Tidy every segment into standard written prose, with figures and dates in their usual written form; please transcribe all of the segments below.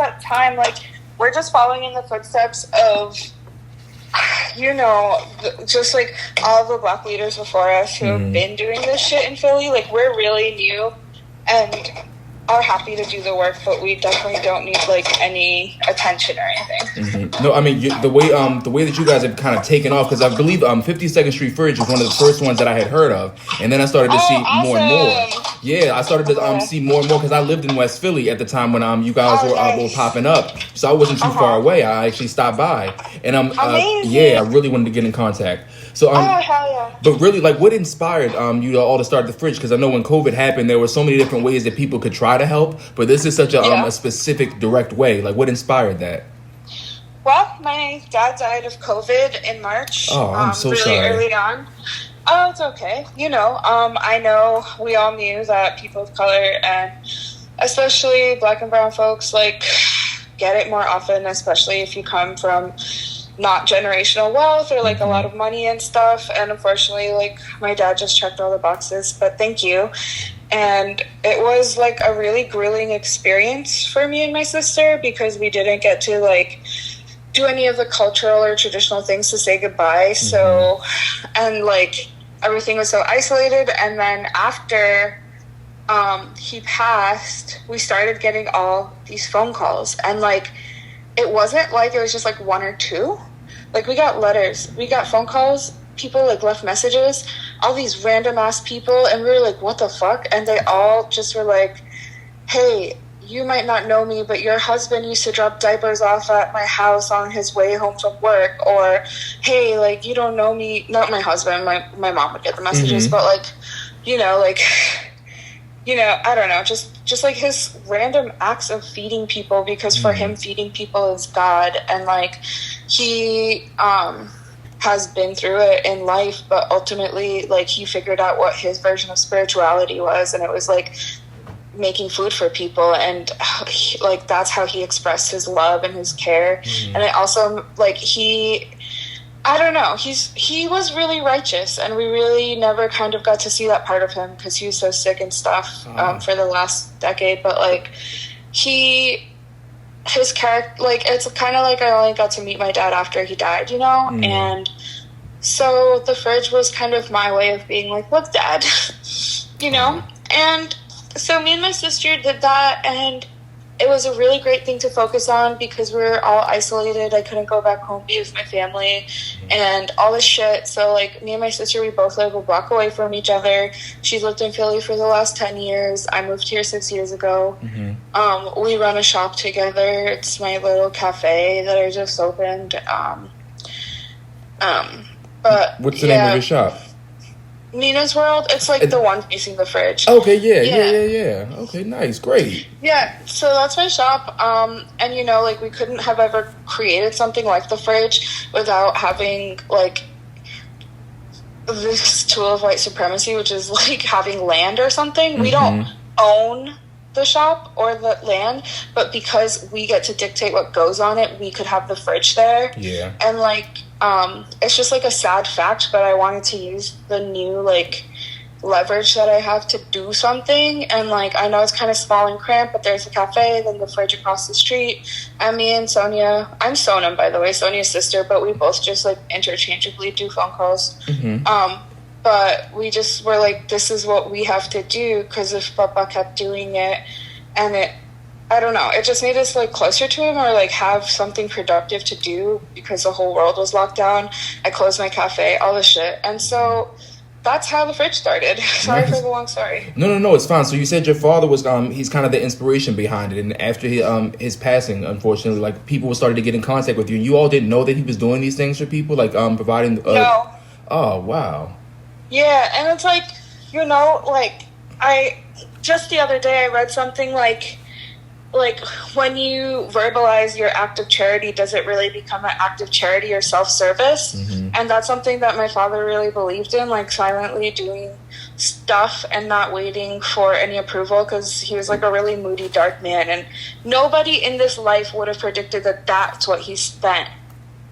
that time, like, we're just following in the footsteps of, you know, just like all the Black leaders before us who have been doing this shit in Philly. Like, we're really new and are happy to do the work, but we definitely don't need like any attention or anything. No, I mean the way that you guys have kind of taken off, because I believe 52nd Street Fridge was one of the first ones that I had heard of, and then I started to see more and more. Yeah, I started to see more and more because I lived in West Philly at the time when you guys were popping up, so I wasn't too far away. I actually stopped by, and I really wanted to get in contact. So hell yeah. But really, like, what inspired you all to start the fridge? Because I know when COVID happened, there were so many different ways that people could try to help, but this is such a specific, direct way. Like, what inspired that? Well, my dad died of COVID in March. Oh, I'm so really sorry. Early on. Oh, it's okay. You know, I know we all knew that people of color and especially Black and brown folks, like, get it more often, especially if you come from not generational wealth or like a lot of money and stuff. And unfortunately, like, my dad just checked all the boxes, but thank you. And it was like a really grueling experience for me and my sister because we didn't get to like do any of the cultural or traditional things to say goodbye. So, and like everything was so isolated. And then after he passed, we started getting all these phone calls, and like it wasn't like it was just like one or two. Like, we got letters, we got phone calls, people like left messages, all these random ass people, and we were like, what the fuck? And they all just were like, hey, you might not know me, but your husband used to drop diapers off at my house on his way home from work. Or, hey, like, you don't know me. Not my husband, my mom would get the messages, but like, you know, like, you know, I don't know, just like his random acts of feeding people, because for him, feeding people is God. And like, he has been through it in life, but ultimately, like, he figured out what his version of spirituality was, and it was like making food for people. And like, that's how he expressed his love and his care. And I also, like, I don't know, he was really righteous, and we really never kind of got to see that part of him because he was so sick and stuff for the last decade. But like, his character, like, it's kind of like I only got to meet my dad after he died, you know? And so the fridge was kind of my way of being like, look, Dad, you know? And so me and my sister did that, and it was a really great thing to focus on because we were all isolated. I couldn't go back home, be with my family, and all this shit. So, like, me and my sister, we both live a block away from each other. She lived in Philly for the last 10 years. I moved here 6 years ago. We run a shop together. It's my little cafe that I just opened. But what's the name of your shop? Nina's World. It's like the one facing the fridge. Okay, yeah. Okay, nice, great. Yeah, so that's my shop. And you know, like, we couldn't have ever created something like the fridge without having like this tool of white supremacy, which is like having land or something. We don't own the shop or the land, but because we get to dictate what goes on it, we could have the fridge there. Yeah. And like, it's just like a sad fact, but I wanted to use the new like leverage that I have to do something. And like, I know it's kind of small and cramped, but there's a cafe, then the fridge across the street, and me and Sonia, I'm Sonam, by the way, Sonia's sister, but we both just like interchangeably do phone calls. But we just were like, this is what we have to do, because if Papa kept doing it, and I don't know, it just made us like closer to him, or like have something productive to do, because the whole world was locked down. I closed my cafe, all this shit. And so that's how the fridge started. Sorry for the long story. No, it's fine. So you said your father was he's kind of the inspiration behind it, and after his passing, unfortunately, like, people started to get in contact with you, and you all didn't know that he was doing these things for people, like providing No. Oh, wow. Yeah, and it's like, you know, like, just the other day I read something like when you verbalize your act of charity, does it really become an act of charity or self-service? And that's something that my father really believed in, like silently doing stuff and not waiting for any approval, because he was like a really moody, dark man, and nobody in this life would have predicted that that's what he spent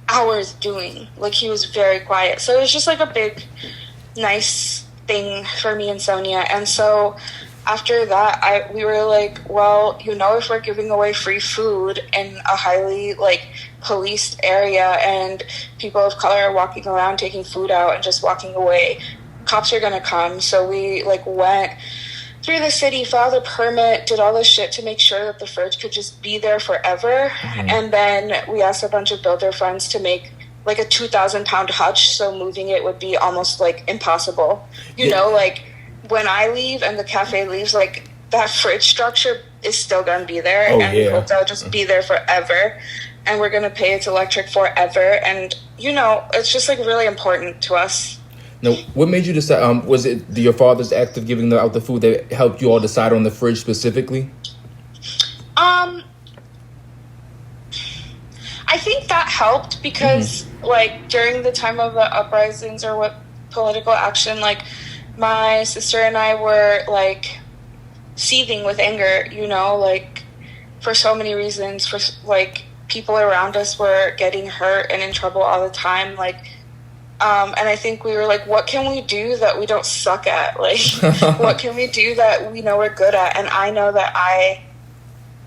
hours doing. Like, he was very quiet. So it was just like a big, nice thing for me and Sonia. And so after that, we were like, well, if we're giving away free food in a highly like policed area and people of color are walking around taking food out and just walking away, cops are gonna come. So we like went through the city, filed a permit, did all this shit to make sure that the fridge could just be there forever. And then we asked a bunch of builder friends to make like a 2,000-pound hutch, so moving it would be almost like impossible. You know, like when I leave and the cafe leaves, like that fridge structure is still going to be there. We hope that'll just be there forever. And we're going to pay its electric forever. And, it's just like really important to us. Now, what made you decide, was it your father's act of giving out the food that helped you all decide on the fridge specifically? I think that helped because like during the time of the uprisings or what political action, like my sister and I were like seething with anger, like for so many reasons. For like people around us were getting hurt and in trouble all the time, like and I think we were like, what can we do that we don't suck at? Like what can we do that we know we're good at? And I know that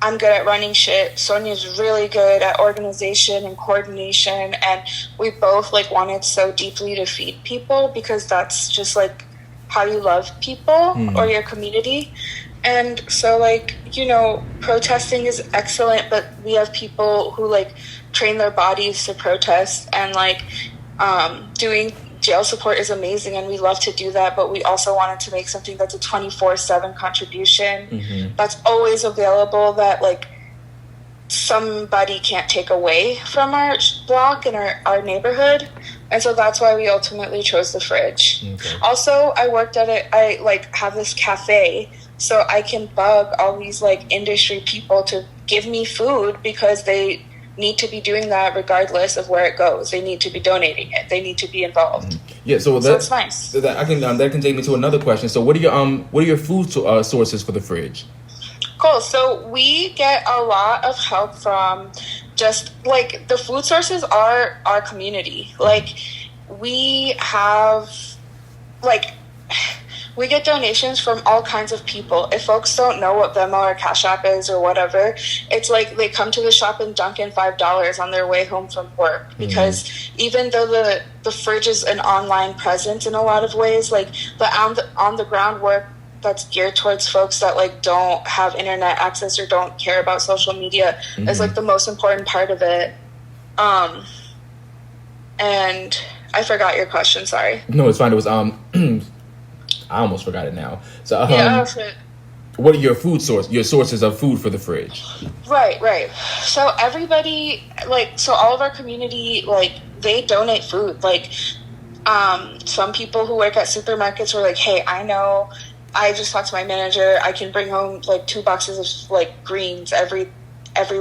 I'm good at running shit. Sonia's really good at organization and coordination, and we both like wanted so deeply to feed people because that's just like how you love people or your community. And so like, protesting is excellent, but we have people who like train their bodies to protest, and like doing jail support is amazing and we love to do that, but we also wanted to make something that's a 24/7 contribution that's always available, that like somebody can't take away from our block and our neighborhood. And so that's why we ultimately chose the fridge. Also, I worked at it, I like have this cafe, so I can bug all these like industry people to give me food because they need to be doing that regardless of where it goes. They need to be donating it. They need to be involved. Yeah, so it's nice. That can take me to another question. So what are your food sources for the fridge? Cool. So we get a lot of help from just like the food sources are our community. Like we have like we get donations from all kinds of people. If folks don't know what Venmo or Cash App is or whatever, it's like they come to the shop and dunk in $5 on their way home from work. Because even though the fridge is an online presence in a lot of ways, like the on the ground work that's geared towards folks that like don't have internet access or don't care about social media is like the most important part of it. And I forgot your question, sorry. No, it's fine. It was I almost forgot it now. So, what are your sources of food for the fridge? Right. So everybody, like, so all of our community, like, they donate food. Like, some people who work at supermarkets were like, hey, I know, I just talked to my manager, I can bring home, like, 2 boxes of, like, greens every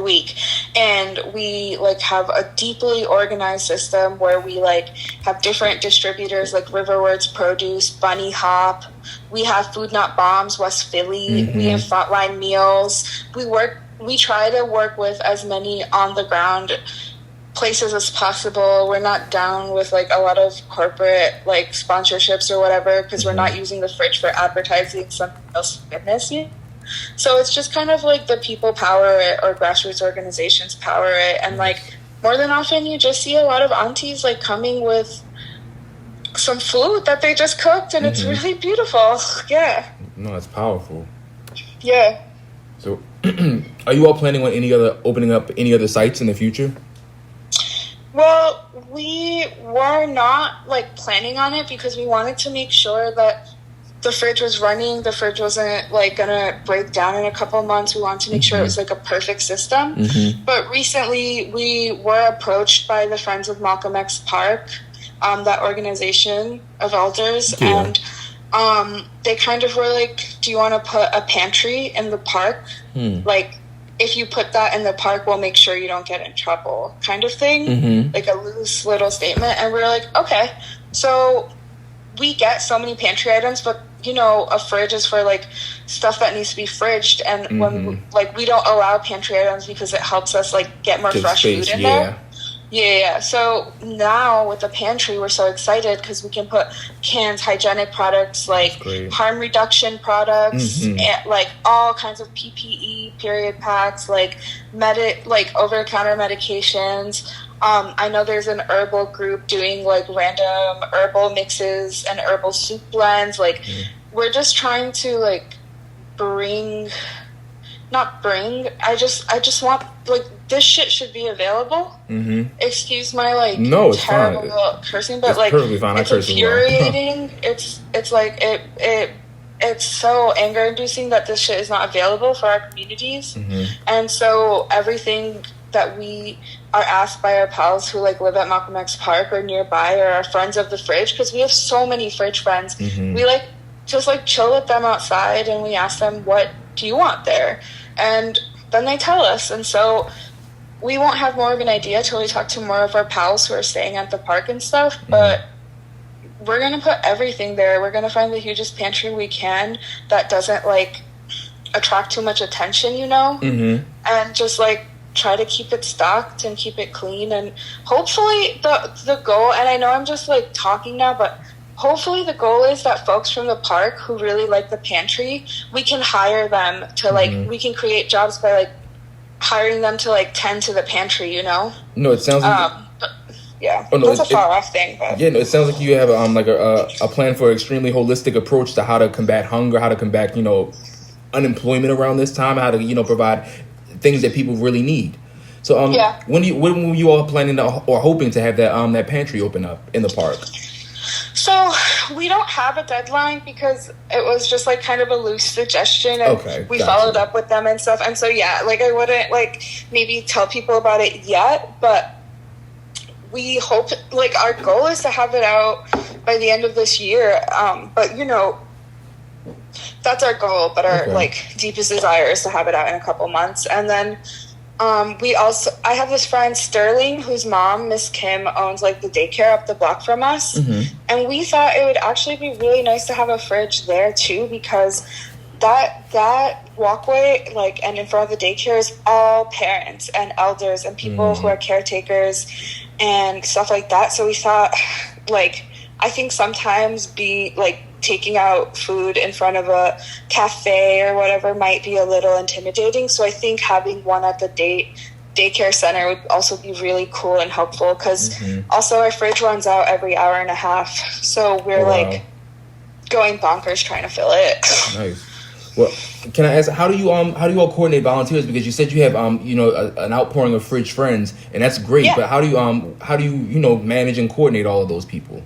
week. And we like have a deeply organized system where we like have different distributors like Riverwords Produce, Bunny Hop. We have Food Not Bombs, West Philly. We have Frontline Meals. We try to work with as many on the ground places as possible. We're not down with like a lot of corporate like sponsorships or whatever because we're not using the fridge for advertising something else fitness. So it's just kind of like the people power it or grassroots organizations power it. And like more than often you just see a lot of aunties like coming with some food that they just cooked and it's really beautiful. Yeah. No, it's powerful. Yeah. So are you all planning on opening up any other sites in the future? Well, we were not like planning on it because we wanted to make sure that the fridge was running. The fridge wasn't like gonna break down in a couple months. We wanted to make sure it was like a perfect system. But recently we were approached by the Friends of Malcolm X Park, that organization of elders, and they kind of were like, do you want to put a pantry in the park? Like, if you put that in the park, we'll make sure you don't get in trouble, kind of thing. Like a loose little statement. And we were like, okay. So we get so many pantry items, but a fridge is for like stuff that needs to be fridged, and when like we don't allow pantry items because it helps us like get more fresh food in there. Yeah. So now with the pantry, we're so excited because we can put cans, hygienic products, like harm reduction products, and like all kinds of PPE, period packs, like over-the-counter medications. I know there's an herbal group doing like random herbal mixes and herbal soup blends. Like we're just trying to like I just want, like, this shit should be available. Excuse my like terrible cursing, but like it's infuriating. It's like it's so anger inducing that this shit is not available for our communities. And so everything that we are asked by our pals who like live at Malcolm X Park or nearby, or our friends of the fridge, because we have so many fridge friends, we like just like chill with them outside and we ask them, what do you want there? And then they tell us. And so we won't have more of an idea till we talk to more of our pals who are staying at the park and stuff, but we're going to put everything there. We're going to find the hugest pantry we can that doesn't like attract too much attention, you know? And just like try to keep it stocked and keep it clean. And hopefully the goal, and I know I'm just like talking now, but hopefully the goal is that folks from the park who really like the pantry, we can hire them to like, we can create jobs by like hiring them to like tend to the pantry, you know? No, it sounds like yeah, that's a far off thing. But yeah, no, it sounds like you have like a plan for an extremely holistic approach to how to combat hunger, how to combat, you know, unemployment around this time, how to, you know, provide things that people really need. So when were you all planning to, or hoping to have that pantry open up in the park? So we don't have a deadline because it was just like kind of a loose suggestion, and we followed up with them and stuff. And so like I wouldn't like maybe tell people about it yet, but we hope, like, our goal is to have it out by the end of this year. But you know, that's our goal. But our like deepest desire is to have it out in a couple months. And then I have this friend Sterling whose mom, Miss Kim, owns like the daycare up the block from us, and we thought it would actually be really nice to have a fridge there too, because that walkway, like, and in front of the daycare is all parents and elders and people who are caretakers and stuff like that. So we thought, like, I think sometimes taking out food in front of a cafe or whatever might be a little intimidating. So I think having one at the daycare center would also be really cool and helpful, because also our fridge runs out every hour and a half. So we're like going bonkers trying to fill it. Nice. Well, can I ask, how do you all coordinate volunteers? Because you said you have you know, an outpouring of fridge friends, and that's great. Yeah. But how do you you know, manage and coordinate all of those people?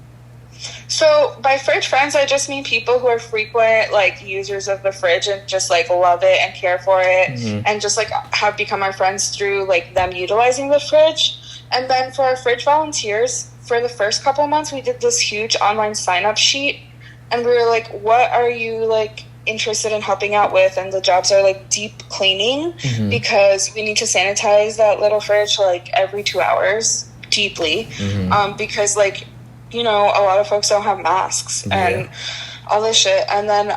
So by fridge friends, I just mean people who are frequent like users of the fridge and just like love it and care for it, and just like have become our friends through like them utilizing the fridge. And then for our fridge volunteers, for the first couple months, we did this huge online sign-up sheet, and we were like, what are you like interested in helping out with? And the jobs are like deep cleaning, because we need to sanitize that little fridge like every 2 hours deeply, because like, you know, a lot of folks don't have masks and all this shit. And then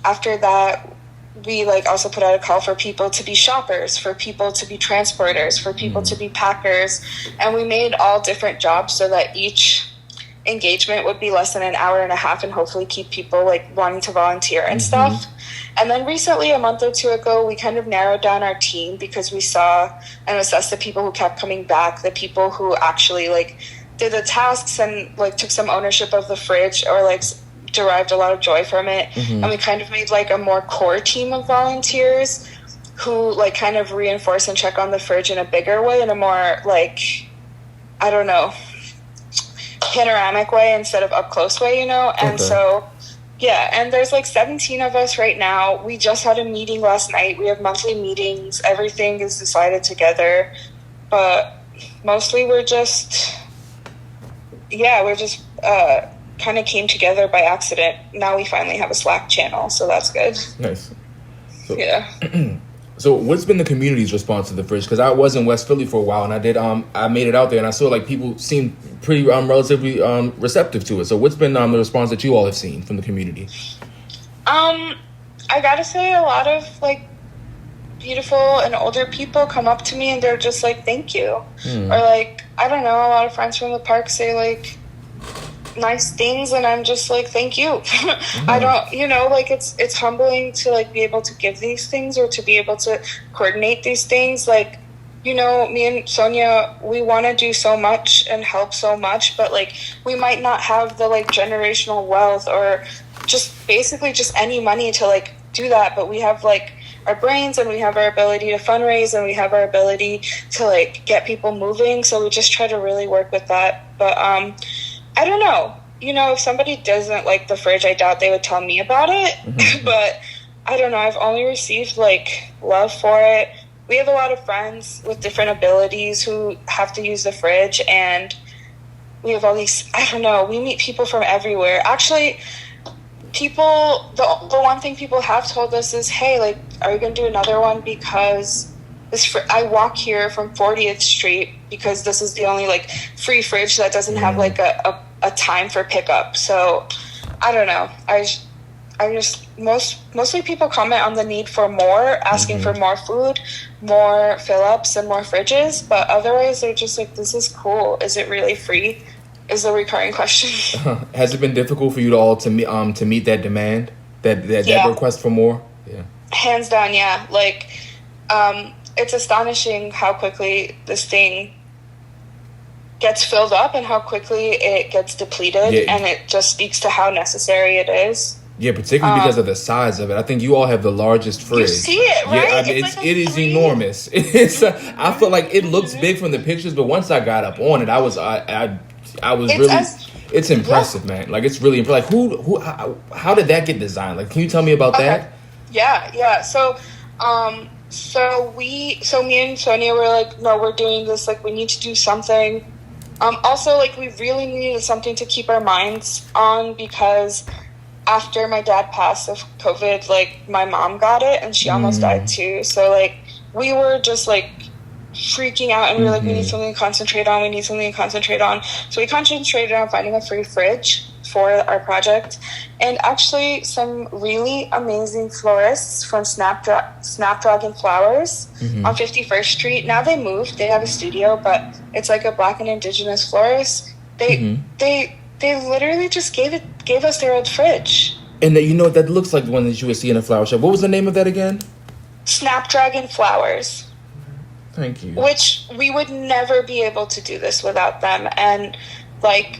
after that, we like also put out a call for people to be shoppers, for people to be transporters, for people to be packers. And we made all different jobs so that each engagement would be less than an hour and a half, and hopefully keep people like wanting to volunteer and stuff. And then recently, a month or two ago, we kind of narrowed down our team, because we saw and assessed the people who kept coming back, the people who actually like did the tasks and like took some ownership of the fridge, or like derived a lot of joy from it. And we kind of made like a more core team of volunteers who like kind of reinforce and check on the fridge in a bigger way, in a more like, I don't know, panoramic way instead of up close way, you know. And so and there's like 17 of us right now. We just had a meeting last night. We have monthly meetings. Everything is decided together, but mostly we're just kind of came together by accident. Now we finally have a Slack channel, so that's good. Nice. So, so what's been the community's response to the fridge? Because I was in West Philly for a while, and I made it out there, and I saw like people seemed pretty relatively receptive to it. So what's been the response that you all have seen from the community? I gotta say, a lot of like beautiful and older people come up to me and they're just like, thank you, or like, I don't know, a lot of friends from the park say, like, nice things, and I'm just like, thank you. I don't, like, it's humbling to, like, be able to give these things or to be able to coordinate these things. Like, me and Sonia, we want to do so much and help so much, but, like, we might not have the, like, generational wealth or just basically just any money to, like, do that. But we have, like, our brains, and we have our ability to fundraise, and we have our ability to, like, get people moving. So we just try to really work with that. But I don't know. If somebody doesn't like the fridge, I doubt they would tell me about it. But I don't know. I've only received, like, love for it. We have a lot of friends with different abilities who have to use the fridge, and we have all these, I don't know, we meet people from everywhere. Actually, the one thing people have told us is, hey, like, are you going to do another one? Because I walk here from 40th Street because this is the only, like, free fridge that doesn't have, like, a time for pickup. So I don't know. I just mostly people comment on the need for more, asking for more food, more fill-ups, and more fridges. But otherwise, they're just like, this is cool. Is it really free? Is the recurring question. Has it been difficult for you all to meet that demand, that request for more? Yeah. Hands down, yeah. Like, it's astonishing how quickly this thing gets filled up and how quickly it gets depleted, and it just speaks to how necessary it is. Yeah, particularly because of the size of it. I think you all have the largest fridge. You see it, right? Yeah, I mean, it is enormous. I feel like it looks big from the pictures, but once I got up on it, I was really. It's impressive, man. Like, it's really impressive. Like, how did that get designed? Like, can you tell me about that? Yeah. So me and Sonia were like, no, we're doing this. Like, we need to do something. Also, like, we really needed something to keep our minds on, because after my dad passed of COVID, like, my mom got it and she almost died too. So, like, we were just, like, freaking out, and we were like, we need something to concentrate on. So we concentrated on finding a free fridge for our project. And actually, some really amazing florists from Snapdragon Flowers on 51st Street. Now they moved. They have a studio, but it's like a Black and Indigenous florist. They literally just gave us their old fridge. And that looks like the one that you would see in a flower shop. What was the name of that again? Snapdragon Flowers. Thank you. Which we would never be able to do this without them. And, like,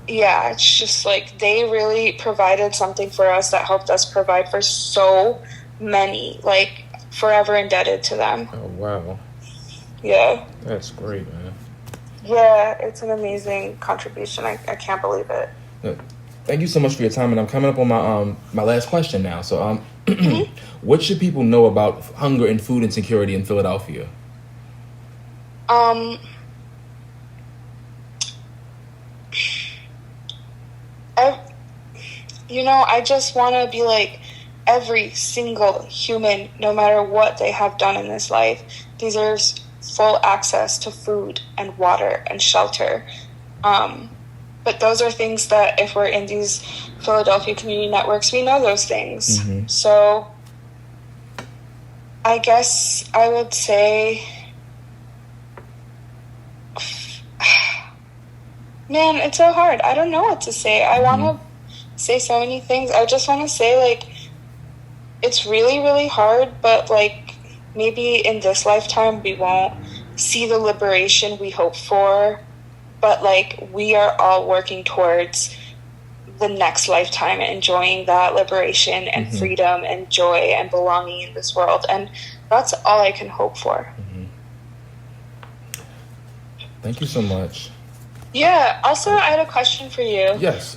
yeah, it's just like they really provided something for us that helped us provide for so many. Like, forever indebted to them. Oh, wow. Yeah. That's great, man. Yeah, it's an amazing contribution. I can't believe it. Thank you so much for your time, and I'm coming up on my last question now. So, what should people know about hunger and food insecurity in Philadelphia? I just want to be like, every single human, no matter what they have done in this life, deserves full access to food and water and shelter. But those are things that, if we're in these Philadelphia community networks, we know those things. So I guess I would say, man, it's so hard. I don't know what to say. I want to say so many things. I just want to say, like, it's really, really hard, but, like, maybe in this lifetime we won't see the liberation we hope for, but, like, we are all working towards the next lifetime, enjoying that liberation and freedom and joy and belonging in this world. And that's all I can hope for. Thank you so much. Yeah. Also, I had a question for you. Yes.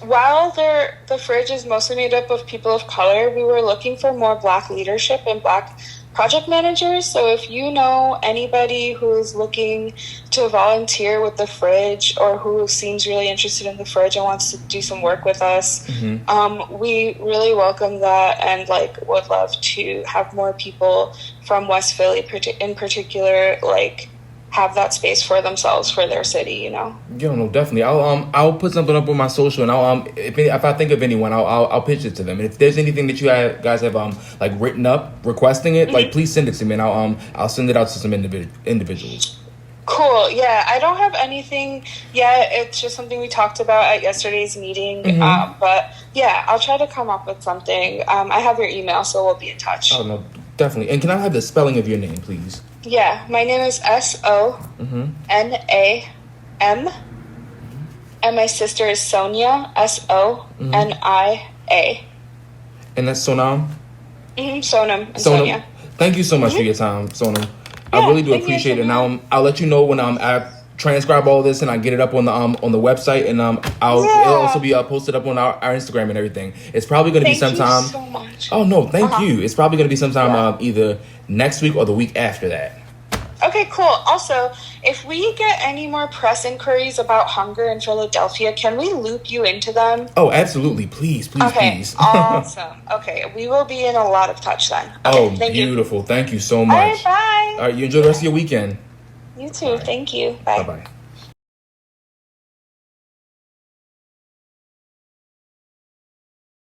While the fridge is mostly made up of people of color, we were looking for more Black leadership and Black project managers. So if you know anybody who is looking to volunteer with the fridge, or who seems really interested in the fridge and wants to do some work with us, we really welcome that, and, like, would love to have more people from West Philly in particular, like, have that space for themselves, for their city, Yeah, no, definitely. I'll put something up on my social, and I'll if I think of anyone, I'll pitch it to them. And if there's anything that you guys have like written up requesting it, like, please send it to me, and I'll send it out to some individuals. Cool. Yeah, I don't have anything yet. It's just something we talked about at yesterday's meeting. But yeah, I'll try to come up with something. I have your email, so we'll be in touch. Oh, no, definitely. And can I have the spelling of your name, please? Yeah, my name is Sonam. And my sister is Sonia, Sonia. And that's Sonam? Sonam and Sonia. Thank you so much for your time, Sonam. I really do appreciate it. Now I'll let you know when I transcribe all this and I get it up on the website, and it'll also be posted up on our Instagram and everything. It's probably going to be sometime. Thank you so much. Oh no, thank you. It's probably going to be sometime either next week or the week after that. Okay, cool. Also, if we get any more press inquiries about hunger in Philadelphia, can we loop you into them? Oh, absolutely. Please. Awesome. Okay, we will be in a lot of touch then. Okay, beautiful. Thank you so much. All right, bye. All right, you enjoy the rest of your weekend. You too. Bye. Thank you. Bye. Bye-bye.